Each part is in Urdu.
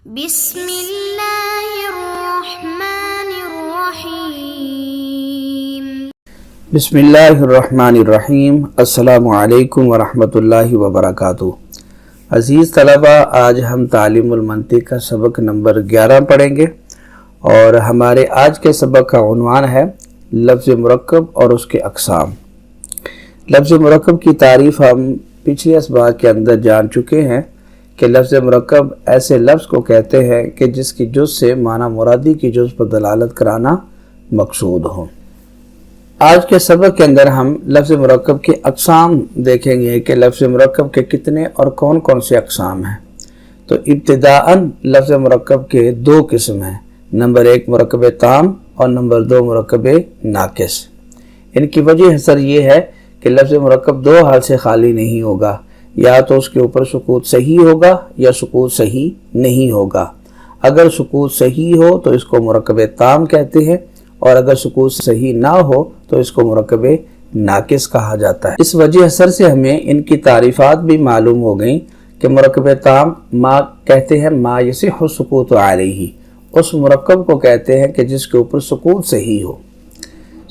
بسم اللہ الرحمن الرحیم۔ بسم اللہ الرحمن الرحیم۔ السلام علیکم ورحمۃ اللہ وبرکاتہ۔ عزیز طلبہ، آج ہم تعلیم المنطق کا سبق نمبر 11 پڑھیں گے، اور ہمارے آج کے سبق کا عنوان ہے لفظ مرکب اور اس کے اقسام۔ لفظ مرکب کی تعریف ہم پچھلے اسباق کے اندر جان چکے ہیں کہ لفظ مرکب ایسے لفظ کو کہتے ہیں کہ جس کی جز سے معنی مرادی کی جز پر دلالت کرانا مقصود ہو۔ آج کے سبق کے اندر ہم لفظ مرکب کے اقسام دیکھیں گے کہ لفظ مرکب کے کتنے اور کون کون سے اقسام ہیں۔ تو ابتداءً لفظ مرکب کے 2 قسم ہیں، نمبر 1 مرکب تام اور نمبر 2 مرکب ناقص۔ ان کی وجہ اثر یہ ہے کہ لفظ مرکب 2 حال سے خالی نہیں ہوگا، یا تو اس کے اوپر سکوت صحیح ہوگا یا سکوت صحیح نہیں ہوگا۔ اگر سکوت صحیح ہو تو اس کو مرکب تام کہتے ہیں، اور اگر سکوت صحیح نہ ہو تو اس کو مرکب ناقص کہا جاتا ہے۔ اس وجہ اثر سے ہمیں ان کی تعریفات بھی معلوم ہو گئیں کہ مرکب تام ما کہتے ہیں ما یصح السکوت علیہ، اس مرکب کو کہتے ہیں کہ جس کے اوپر سکوت صحیح ہو۔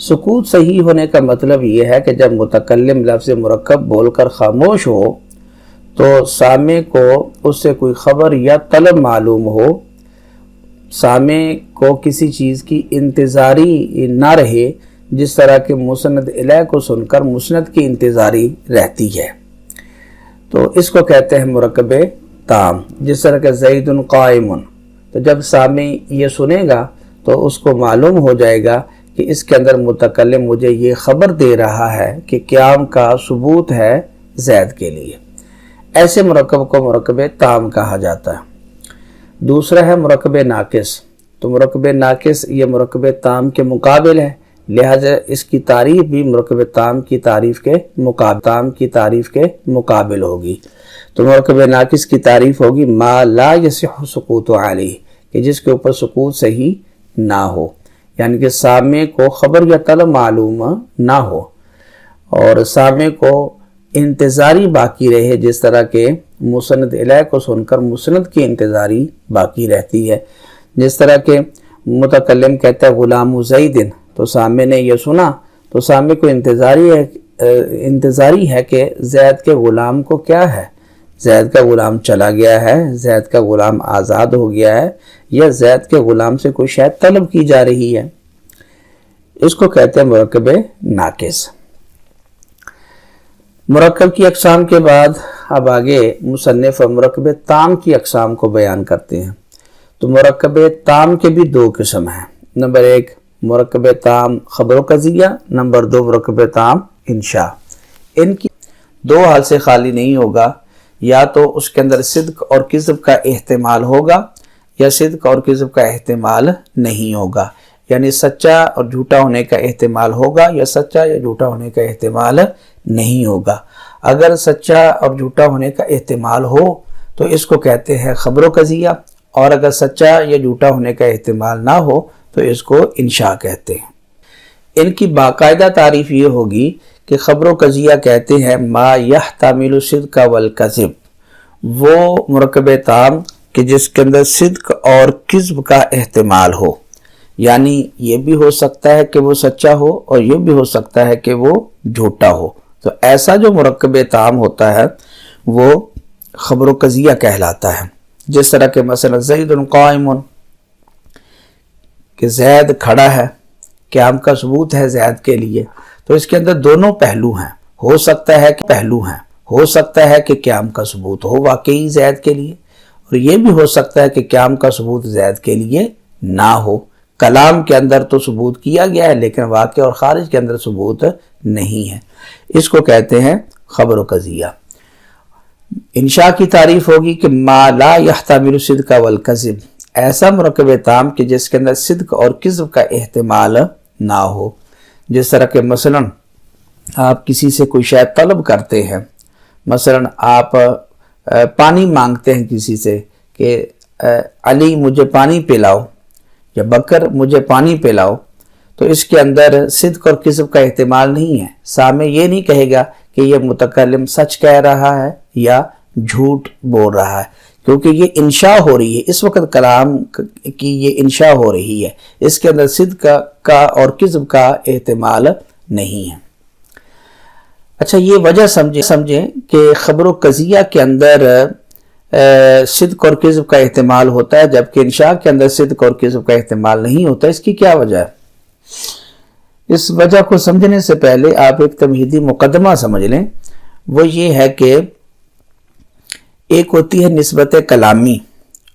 سکوت صحیح ہونے کا مطلب یہ ہے کہ جب متکلم لفظ مرکب بول کر خاموش ہو تو سامع کو اس سے کوئی خبر یا طلب معلوم ہو، سامع کو کسی چیز کی انتظاری نہ رہے، جس طرح کہ مسند الیہ کو سن کر مسند کی انتظاری رہتی ہے، تو اس کو کہتے ہیں مرکب تام۔ جس طرح کہ زید قائم، تو جب سامع یہ سنے گا تو اس کو معلوم ہو جائے گا کہ اس کے اندر متکلم مجھے یہ خبر دے رہا ہے کہ قیام کا ثبوت ہے زید کے لیے۔ ایسے مرکب کو مرکب تام کہا جاتا ہے۔ دوسرا ہے مرکب ناقص۔ تو مرکب ناقص یہ مرکب تام کے مقابل ہے، لہذا اس کی تعریف بھی مرکب تام کی تعریف کے مقابل ہوگی۔ تو مرکب ناقص کی تعریف ہوگی ما لا یصح سکوت علیہ، کہ جس کے اوپر سکوت صحیح نہ ہو، یعنی کہ سامع کو خبر یا طلب معلوم نہ ہو اور سامع کو انتظاری باقی رہے، جس طرح کہ مسند الیہ کو سن کر مسند کی انتظاری باقی رہتی ہے۔ جس طرح کہ متکلم کہتا ہے غلام زید، تو سامع نے یہ سنا تو سامع کو انتظاری ہے کہ زید کے غلام کو کیا ہے، زید کا غلام چلا گیا ہے، زید کا غلام آزاد ہو گیا ہے، یا زید کے غلام سے کوئی شاید طلب کی جا رہی ہے۔ اس کو کہتے ہیں مرکب ناقص۔ مرکب کی اقسام کے بعد اب آگے مصنف مرکب تام کی اقسام کو بیان کرتے ہیں۔ تو مرکب تام کے بھی 2 قسم ہیں، نمبر 1 مرکب تام خبر و قضیہ، نمبر 2 مرکب تام انشاء۔ ان کی 2 حال سے خالی نہیں ہوگا، یا تو اس کے اندر صدق اور کذب کا احتمال ہوگا یا صدق اور کذب کا احتمال نہیں ہوگا، یعنی سچا اور جھوٹا ہونے کا احتمال ہوگا یا سچا یا جھوٹا ہونے کا احتمال نہیں ہوگا۔ اگر سچا اور جھوٹا ہونے کا احتمال ہو تو اس کو کہتے ہیں خبر و قضیہ، اور اگر سچا یا جھوٹا ہونے کا احتمال نہ ہو تو اس کو انشاء کہتے ہیں۔ ان کی باقاعدہ تعریف یہ ہوگی کہ خبر و قضیہ کہتے ہیں ما یحتمل الصدق والکذب، وہ مرکب تام کہ جس کے اندر صدق اور کذب کا احتمال ہو، یعنی یہ بھی ہو سکتا ہے کہ وہ سچا ہو اور یہ بھی ہو سکتا ہے کہ وہ جھوٹا ہو۔ تو ایسا جو مرکب تام ہوتا ہے وہ خبر و قضیہ کہلاتا ہے۔ جس طرح کہ مثلا زید قائم، کہ زید کھڑا ہے، قیام کا ثبوت ہے زید کے لیے، تو اس کے اندر دونوں پہلو ہیں، ہو سکتا ہے کہ قیام کا ثبوت ہو واقعی زید کے لیے، اور یہ بھی ہو سکتا ہے کہ قیام کا ثبوت زید کے لیے نہ ہو۔ کلام کے اندر تو ثبوت کیا گیا ہے لیکن واقع اور خارج کے اندر ثبوت نہیں ہے، اس کو کہتے ہیں خبر و قضیہ۔ انشاء کی تعریف ہوگی کہ ما لا یحتمل الصدق والکذب، ایسا مرکب تام کہ جس کے اندر صدق اور کذب کا احتمال نہ ہو۔ جس طرح کہ مثلا آپ کسی سے کوئی شاید طلب کرتے ہیں، مثلا آپ پانی مانگتے ہیں کسی سے کہ علی مجھے پانی پلاؤ، یا بکر مجھے پانی پلاؤ، تو اس کے اندر صدق اور کذب کا احتمال نہیں ہے۔ سامع یہ نہیں کہے گا کہ یہ متکلم سچ کہہ رہا ہے یا جھوٹ بول رہا ہے، کیونکہ یہ انشاء ہو رہی ہے اس وقت، کلام کی یہ انشاء ہو رہی ہے، اس کے اندر صدق کا اور کذب کا احتمال نہیں ہے۔ اچھا، یہ وجہ سمجھیں کہ خبر و قضیہ کے اندر صدق اور کذب کا احتمال ہوتا ہے، جبکہ انشاء کے اندر صدق اور کذب کا احتمال نہیں ہوتا۔ اس کی کیا وجہ ہے؟ اس وجہ کو سمجھنے سے پہلے آپ ایک تمہیدی مقدمہ سمجھ لیں، وہ یہ ہے کہ ایک ہوتی ہے نسبت کلامی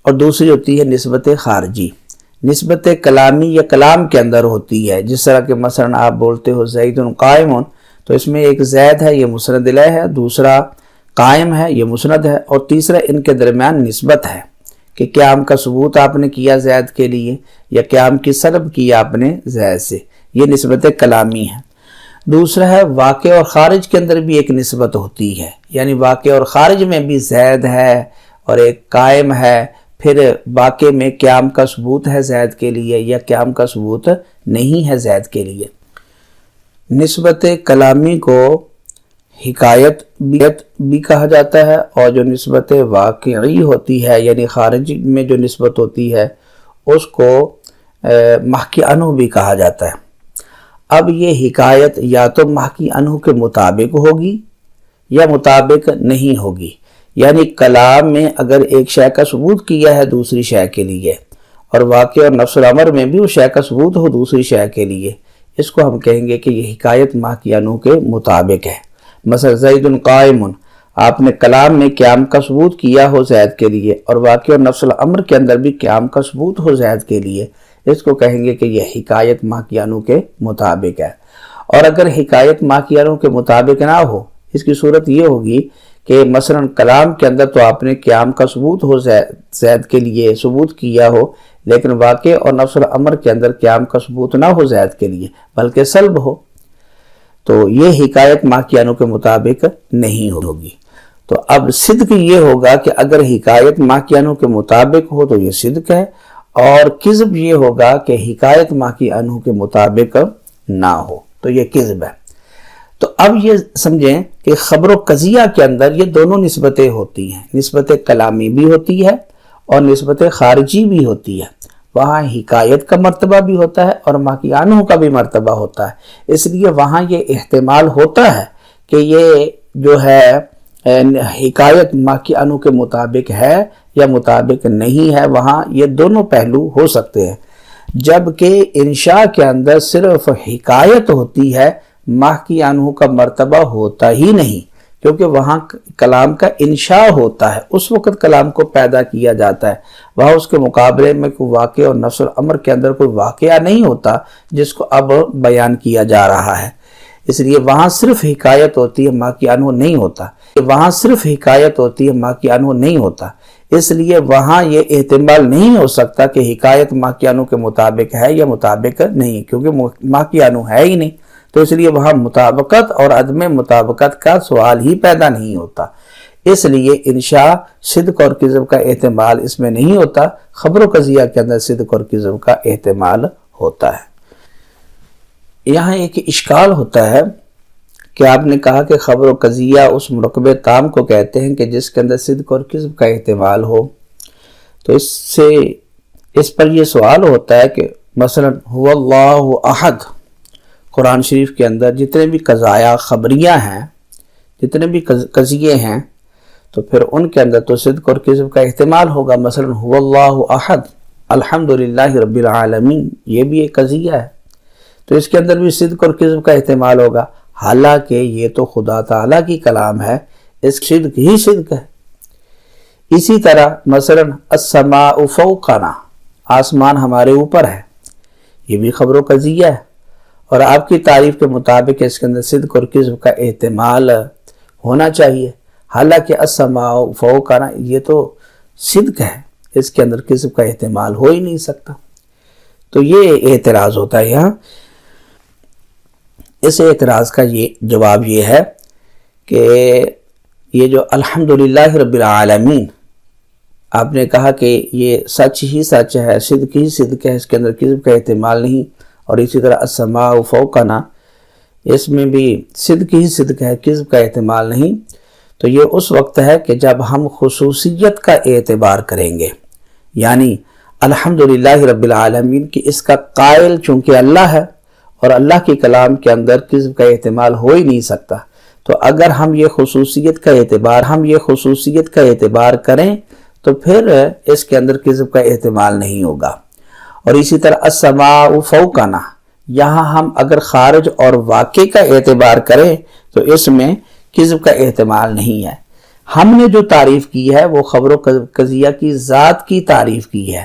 اور دوسری ہوتی ہے نسبت خارجی۔ نسبت کلامی یا کلام کے اندر ہوتی ہے، جس طرح کہ مثلا آپ بولتے ہو زید قائم، تو اس میں ایک زید ہے، یہ مسند الیہ ہے، دوسرا قائم ہے، یہ مسند ہے، اور تیسرا ان کے درمیان نسبت ہے کہ قیام کا ثبوت آپ نے کیا زید کے لیے یا قیام کی سلب کی آپ نے زید سے، یہ نسبت کلامی ہے۔ دوسرا ہے واقع اور خارج کے اندر بھی ایک نسبت ہوتی ہے، یعنی واقع اور خارج میں بھی زید ہے اور ایک قائم ہے، پھر واقع میں قیام کا ثبوت ہے زید کے لیے یا قیام کا ثبوت نہیں ہے زید کے لیے۔ نسبت کلامی کو حکایت بھی کہا جاتا ہے، اور جو نسبت واقعی ہوتی ہے یعنی خارج میں جو نسبت ہوتی ہے اس کو محکی عنہ بھی کہا جاتا ہے۔ اب یہ حکایت یا تو محکی عنہ کے مطابق ہوگی یا مطابق نہیں ہوگی، یعنی کلام میں اگر ایک شے کا ثبوت کیا ہے دوسری شے کے لیے، اور واقع اور نفس الامر میں بھی اس شے کا ثبوت ہو دوسری شے کے لیے، اس کو ہم کہیں گے کہ یہ حکایت محکی عنہ کے مطابق ہے۔ مثلا زید قائم، آپ نے کلام میں قیام کا ثبوت کیا ہو زید کے لیے، اور واقع اور نفس الامر کے اندر بھی قیام کا ثبوت ہو زید کے لیے، اس کو کہیں گے کہ یہ حکایت محکی عنہ کے مطابق ہے۔ اور اگر حکایت محکی عنہ کے مطابق نہ ہو، اس کی صورت یہ ہوگی کہ مثلا کلام کے اندر تو آپ نے قیام کا ثبوت ہو زید کے لیے ثبوت کیا ہو، لیکن واقع اور نفس الامر کے اندر قیام کا ثبوت نہ ہو زید کے لیے بلکہ سلب ہو، تو یہ حکایت محکی عنہ کے مطابق نہیں ہوگی۔ تو اب صدق یہ ہوگا کہ اگر حکایت محکی عنہ کے مطابق ہو تو یہ صدق ہے، اور کذب یہ ہوگا کہ حکایت محکی عنہ کے مطابق نہ ہو تو یہ کذب ہے۔ تو اب یہ سمجھیں کہ خبر و قضیہ کے اندر یہ دونوں نسبتیں ہوتی ہیں، نسبت کلامی بھی ہوتی ہے اور نسبت خارجی بھی ہوتی ہے۔ وہاں حکایت کا مرتبہ بھی ہوتا ہے اور محکی عنہ کا بھی مرتبہ ہوتا ہے، اس لیے وہاں یہ احتمال ہوتا ہے کہ یہ جو ہے حکایت محکی عنہ کے مطابق ہے یا مطابق نہیں ہے، وہاں یہ دونوں پہلو ہو سکتے ہیں۔ جبکہ انشاء کے اندر صرف حکایت ہوتی ہے، محکی عنہ کا مرتبہ ہوتا ہی نہیں، کیونکہ وہاں کلام کا انشاء ہوتا ہے، اس وقت کلام کو پیدا کیا جاتا ہے، وہاں اس کے مقابلے میں کوئی واقع اور نفس الامر کے اندر کوئی واقعہ نہیں ہوتا جس کو اب بیان کیا جا رہا ہے، اس لیے وہاں صرف حکایت ہوتی ہے، محکی عنہ نہیں ہوتا، وہاں صرف حکایت ہوتی ہے، محکی عنہ نہیں ہوتا، اس لیے وہاں یہ احتمال نہیں ہو سکتا کہ حکایت محکی عنہ کے مطابق ہے یا مطابق نہیں، کیونکہ محکی عنہ ہے ہی نہیں، تو اس لیے وہاں مطابقت اور عدم مطابقت کا سوال ہی پیدا نہیں ہوتا۔ اس لیے انشاء صدق اور کذب کا احتمال اس میں نہیں ہوتا، خبر و قضیہ کے اندر صدق اور کذب کا احتمال ہوتا ہے۔ یہاں ایک اشکال ہوتا ہے کہ آپ نے کہا کہ خبر و قضیہ اس مرکب تام کو کہتے ہیں کہ جس کے اندر صدق اور کذب کا احتمال ہو، تو اس پر یہ سوال ہوتا ہے کہ مثلا هو اللہ احد، قرآن شریف کے اندر جتنے بھی قضایا خبریاں ہیں، جتنے بھی قضیے ہیں، تو پھر ان کے اندر تو صدق اور کذب کا احتمال ہوگا۔ مثلا هو اللہ احد الحمدللہ رب العالمین، یہ بھی ایک قضیہ ہے، تو اس کے اندر بھی صدق اور کذب کا احتمال ہوگا، حالانکہ یہ تو خدا تعالیٰ کی کلام ہے، اس صدق ہی صدق ہے۔ اسی طرح مثلا السماء فوقنا، آسمان ہمارے اوپر ہے، یہ بھی خبر و قضیہ ہے، اور آپ کی تعریف کے مطابق اس کے اندر صدق اور کذب کا احتمال ہونا چاہیے، حالانکہ السماء فوقنا یہ تو صدق ہے، اس کے اندر کذب کا احتمال ہو ہی نہیں سکتا۔ تو یہ اعتراض ہوتا ہے یہاں۔ اس اعتراض کا یہ جواب یہ ہے کہ یہ جو الحمدللہ رب العالمین آپ نے کہا کہ یہ سچ ہی سچ ہے، صدق ہی صدق ہے، اس کے اندر کذب کا احتمال نہیں، اور اسی طرح السماء فوقنا اس میں بھی صدق ہی صدق ہے، کذب کا احتمال نہیں، تو یہ اس وقت ہے کہ جب ہم خصوصیت کا اعتبار کریں گے، یعنی الحمدللہ رب العالمین کی اس کا قائل چونکہ اللہ ہے اور اللہ کے کلام کے اندر کذب کا احتمال ہو ہی نہیں سکتا، تو اگر ہم یہ خصوصیت کا اعتبار کریں تو پھر اس کے اندر کذب کا احتمال نہیں ہوگا۔ اور اسی طرح السماء فوقنا، یہاں ہم اگر خارج اور واقع کا اعتبار کریں تو اس میں کذب کا احتمال نہیں ہے۔ ہم نے جو تعریف کی ہے وہ خبر و قضیہ کی ذات کی تعریف کی ہے،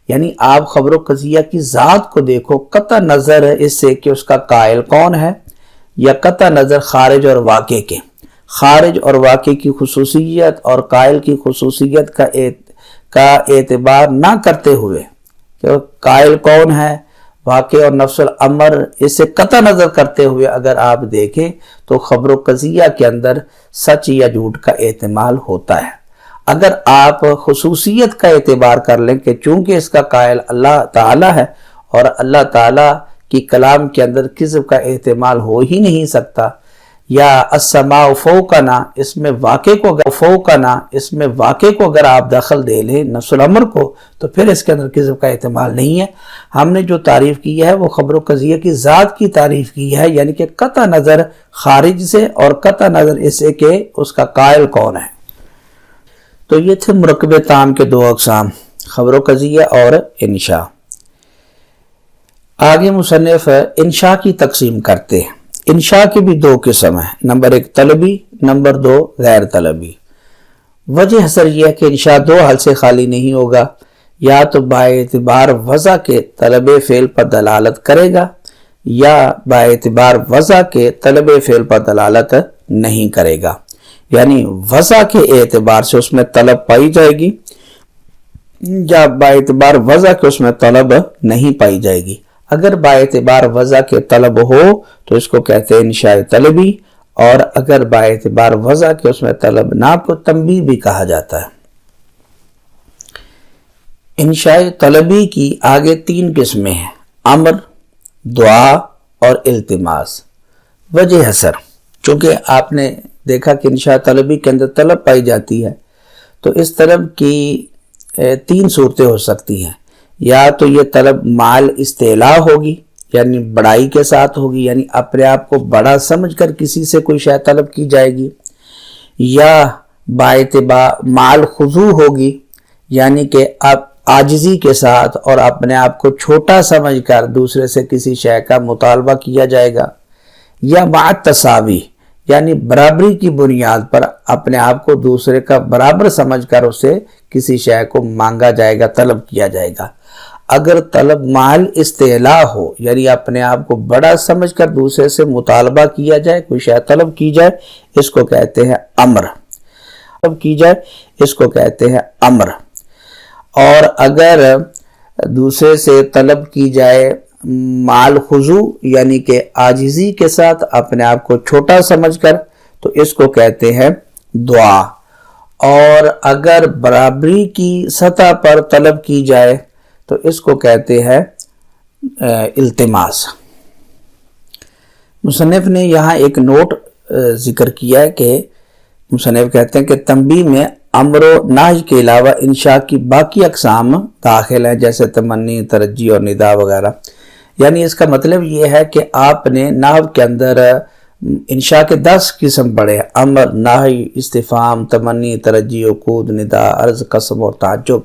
یعنی آپ خبر و قضیہ کی ذات کو دیکھو قطع نظر اس سے کہ اس کا قائل کون ہے، یا قطع نظر خارج اور واقع کے، خارج اور واقع کی خصوصیت اور قائل کی خصوصیت کا اعتبار نہ کرتے ہوئے کہ قائل کون ہے، واقع اور نفس الامر، اس سے قطع نظر کرتے ہوئے اگر آپ دیکھیں تو خبر و قضیہ کے اندر سچ یا جھوٹ کا احتمال ہوتا ہے۔ اگر آپ خصوصیت کا اعتبار کر لیں کہ چونکہ اس کا قائل اللہ تعالی ہے اور اللہ تعالی کی کلام کے اندر کذب کا احتمال ہو ہی نہیں سکتا، یا السماء فوقنا اس میں واقع کو اگر آپ دخل دے لیں نفس الامر کو تو پھر اس کے اندر کذب کا احتمال نہیں ہے۔ ہم نے جو تعریف کی ہے وہ خبر و قضیہ کی ذات کی تعریف کی ہے، یعنی کہ قطع نظر خارج سے اور قطع نظر اس سے کہ اس کا قائل کون ہے۔ تو یہ تھے مرکب تام کے دو اقسام، خبر و قضیہ اور انشاء۔ آگے مصنف انشاء کی تقسیم کرتے ہیں۔ انشاء کی بھی دو قسم ہیں، نمبر 1 طلبی، نمبر 2 غیر طلبی۔ وجہ حسر یہ ہے کہ انشاء دو حال سے خالی نہیں ہوگا، یا تو باعتبار وضع کے طلب فعل پر دلالت کرے گا، یا باعتبار وضع کے طلب فعل پر دلالت نہیں کرے گا، یعنی وضع کے اعتبار سے اس میں طلب پائی جائے گی یا باعتبار وضع کے اس میں طلب نہیں پائی جائے گی۔ اگر باعتبار وضع کے طلب ہو تو اس کو کہتے ہیں انشاء طلبی، اور اگر باعتبار وضع کے اس میں طلب نہ تو تنبیہ بھی کہا جاتا ہے۔ انشاء طلبی کی آگے 3 قسمیں ہیں، امر، دعا اور التماس۔ وجہ حسر، چونکہ آپ نے دیکھا کہ انشاء طلبی کے اندر طلب پائی جاتی ہے تو اس طلب کی 3 صورتیں ہو سکتی ہیں، یا تو یہ طلب مال استعلاء ہوگی، یعنی بڑائی کے ساتھ ہوگی، یعنی اپنے آپ کو بڑا سمجھ کر کسی سے کوئی شے طلب کی جائے گی، یا باعتبار مال خضوع ہوگی، یعنی کہ آپ عاجزی کے ساتھ اور اپنے آپ کو چھوٹا سمجھ کر دوسرے سے کسی شے کا مطالبہ کیا جائے گا، یا مع تساوی، یعنی برابری کی بنیاد پر اپنے آپ کو دوسرے کا برابر سمجھ کر اسے کسی شے کو مانگا جائے گا، طلب کیا جائے گا۔ اگر طلب مال استعلاء ہو، یعنی اپنے آپ کو بڑا سمجھ کر دوسرے سے مطالبہ کیا جائے، کوئی شے طلب کی جائے، اس کو کہتے ہیں امر، اور اگر دوسرے سے طلب کی جائے مال خضوع، یعنی کہ عاجزی کے ساتھ اپنے آپ کو چھوٹا سمجھ کر، تو اس کو کہتے ہیں دعا، اور اگر برابری کی سطح پر طلب کی جائے تو اس کو کہتے ہیں التماس۔ مصنف نے یہاں ایک نوٹ ذکر کیا ہے کہ مصنف کہتے ہیں کہ تنبیہ میں امر و نہی کے علاوہ انشاء کی باقی اقسام داخل ہیں، جیسے تمنی، ترجی اور ندا وغیرہ۔ یعنی اس کا مطلب یہ ہے کہ آپ نے نحو کے اندر انشاء کے 10 قسم پڑھے، امر، نہی، استفہام، تمنی، ترجی، عقود، ندا، عرض، قسم اور تعجب۔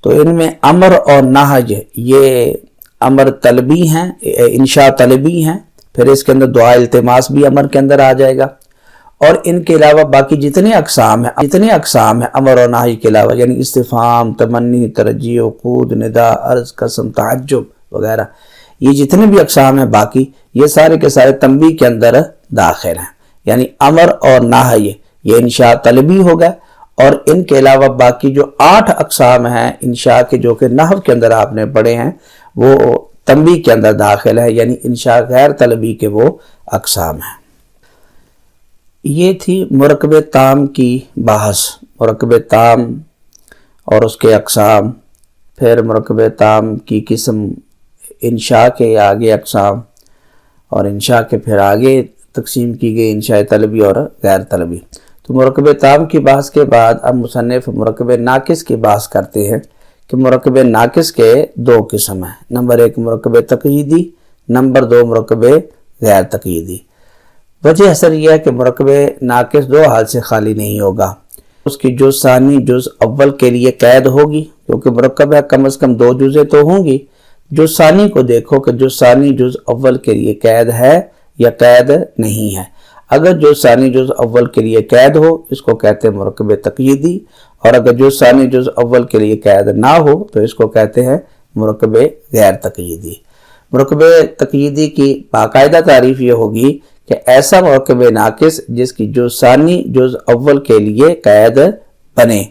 تو ان میں امر اور نہی یہ امر طلبی ہیں، انشاء طلبی ہیں، پھر اس کے اندر دعا التماس بھی امر کے اندر آ جائے گا، اور ان کے علاوہ باقی جتنے اقسام ہیں امر اور نہی کے علاوہ، یعنی استفہام، تمنی، ترجی، عقود، ندا، عرض، قسم، تعجب وغیرہ، یہ جتنے بھی اقسام ہیں باقی، یہ سارے کے سارے تنبیہ کے اندر داخل ہیں، یعنی امر اور نہی یہ انشاء طلبی ہوگا، اور ان کے علاوہ باقی جو 8 اقسام ہیں انشاء کے جو کہ نحو کے اندر آپ نے پڑھے ہیں وہ تنبیہ کے اندر داخل ہے، یعنی انشاء غیر طلبی کے وہ اقسام ہیں۔ یہ تھی مرکب تام کی بحث، مرکب تام اور اس کے اقسام، پھر مرکب تام کی قسم، انشاء کے آگے اقسام، اور انشاء کے پھر آگے تقسیم کی گئی انشاء طلبی اور غیر طلبی۔ تو مرکب تام کی بحث کے بعد اب مصنف مرکب ناقص کی بحث کرتے ہیں کہ مرکب ناقص کے دو قسم ہیں، نمبر 1 مرکب تقییدی، نمبر 2 مرکب غیر تقییدی۔ وجہ اثر یہ ہے کہ مرکب ناقص دو حال سے خالی نہیں ہوگا، اس کی جز ثانی جز اول کے لیے قید ہوگی، کیونکہ مرکب ہے کم از کم 2 جزیں تو ہوں گی۔ جز ثانی کو دیکھو کہ جز ثانی جز اول کے لیے قید ہے یا قید نہیں ہے۔ اگر جز ثانی جز اول کے لیے قید ہو اس کو کہتے ہیں مرکب تقییدی، اور اگر جز ثانی جز اول کے لیے قید نہ ہو تو اس کو کہتے ہیں مرکب غیر تقییدی۔ مرکب تقییدی کی باقاعدہ تعریف یہ ہوگی کہ ایسا مرکب ناقص جس کی جز ثانی جز اول کے لیے قید بنے،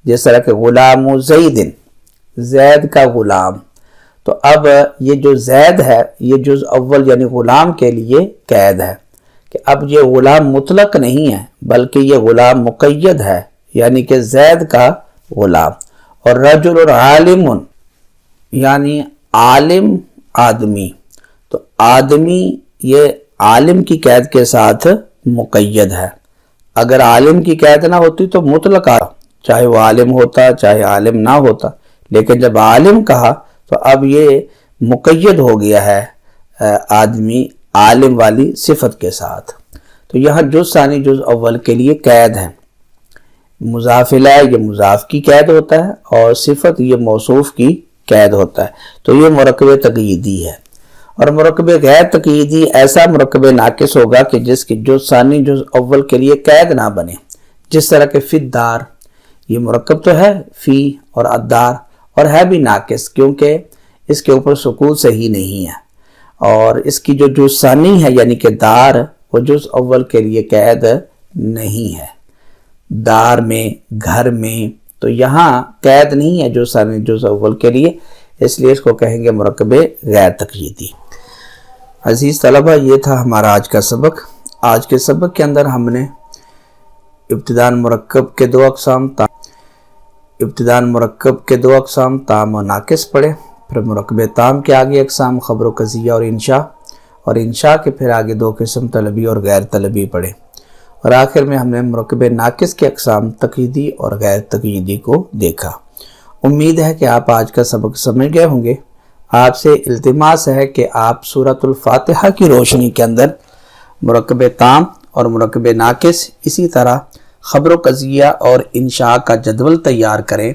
جس طرح کہ غلام زید، زید کا غلام۔ تو اب یہ جو زید ہے یہ جز اول یعنی غلام کے لیے قید ہے کہ اب یہ غلام مطلق نہیں ہے بلکہ یہ غلام مقید ہے، یعنی کہ زید کا غلام۔ اور رجل عالم یعنی عالم آدمی، تو آدمی یہ عالم کی قید کے ساتھ مقید ہے۔ اگر عالم کی قید نہ ہوتی تو مطلق چاہے وہ عالم ہوتا چاہے عالم نہ ہوتا، لیکن جب عالم کہا تو اب یہ مقید ہو گیا ہے آدمی عالم والی صفت کے ساتھ۔ تو یہاں جز ثانی جز اول کے لیے قید ہے، مضاف الیہ یہ مضاف کی قید ہوتا ہے اور صفت یہ موصوف کی قید ہوتا ہے، تو یہ مرکب تقییدی ہے۔ اور مرکب غیر تقییدی ایسا مرکب ناقص ہوگا کہ جس کی جز ثانی جز اول کے لیے قید نہ بنے، جس طرح کہ فی الدار، یہ مرکب تو ہے فی اور الدار اور ہے بھی ناقص کیونکہ اس کے اوپر سکون صحیح نہیں ہے، اور اس کی جو جز ثانی ہے یعنی کہ دار وہ جز اول کے لیے قید نہیں ہے، دار میں گھر میں تو یہاں قید نہیں ہے جز ثانی جز اول کے لیے، اس لیے اس کو کہیں گے مرکب غیر تقییدی۔ عزیز طلبہ یہ تھا ہمارا آج کا سبق۔ آج کے سبق کے اندر ہم نے ابتداءً مرکب کے دو اقسام تام و ناقص پڑھے، پھر مرکب تام کے آگے اقسام خبر و قضیہ اور انشاء، اور انشاء کے پھر آگے 2 قسم طلبی اور غیر طلبی پڑھے، اور آخر میں ہم نے مرکب ناقص کے اقسام تقییدی اور غیر تقییدی کو دیکھا۔ امید ہے کہ آپ آج کا سبق سمجھ گئے ہوں گے۔ آپ سے التماس ہے کہ آپ سورۃ الفاتحہ کی روشنی کے اندر مرکب تام اور مرکب ناقص اسی طرح خبر و قضیہ اور انشاء کا جدول تیار کریں،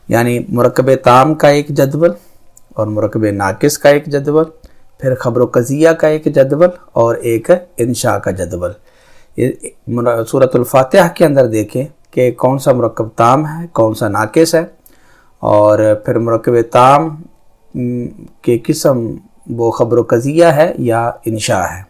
یعنی مرکب تام کا ایک جدول اور مرکب ناقص کا ایک جدول، پھر خبر و قضیہ کا ایک جدول اور ایک انشاء کا جدول۔ سورۃ الفاتحہ کے اندر دیکھیں کہ کون سا مرکب تام ہے کون سا ناقص ہے، اور پھر مرکب تام کی قسم وہ خبر و قضیہ ہے یا انشاء ہے۔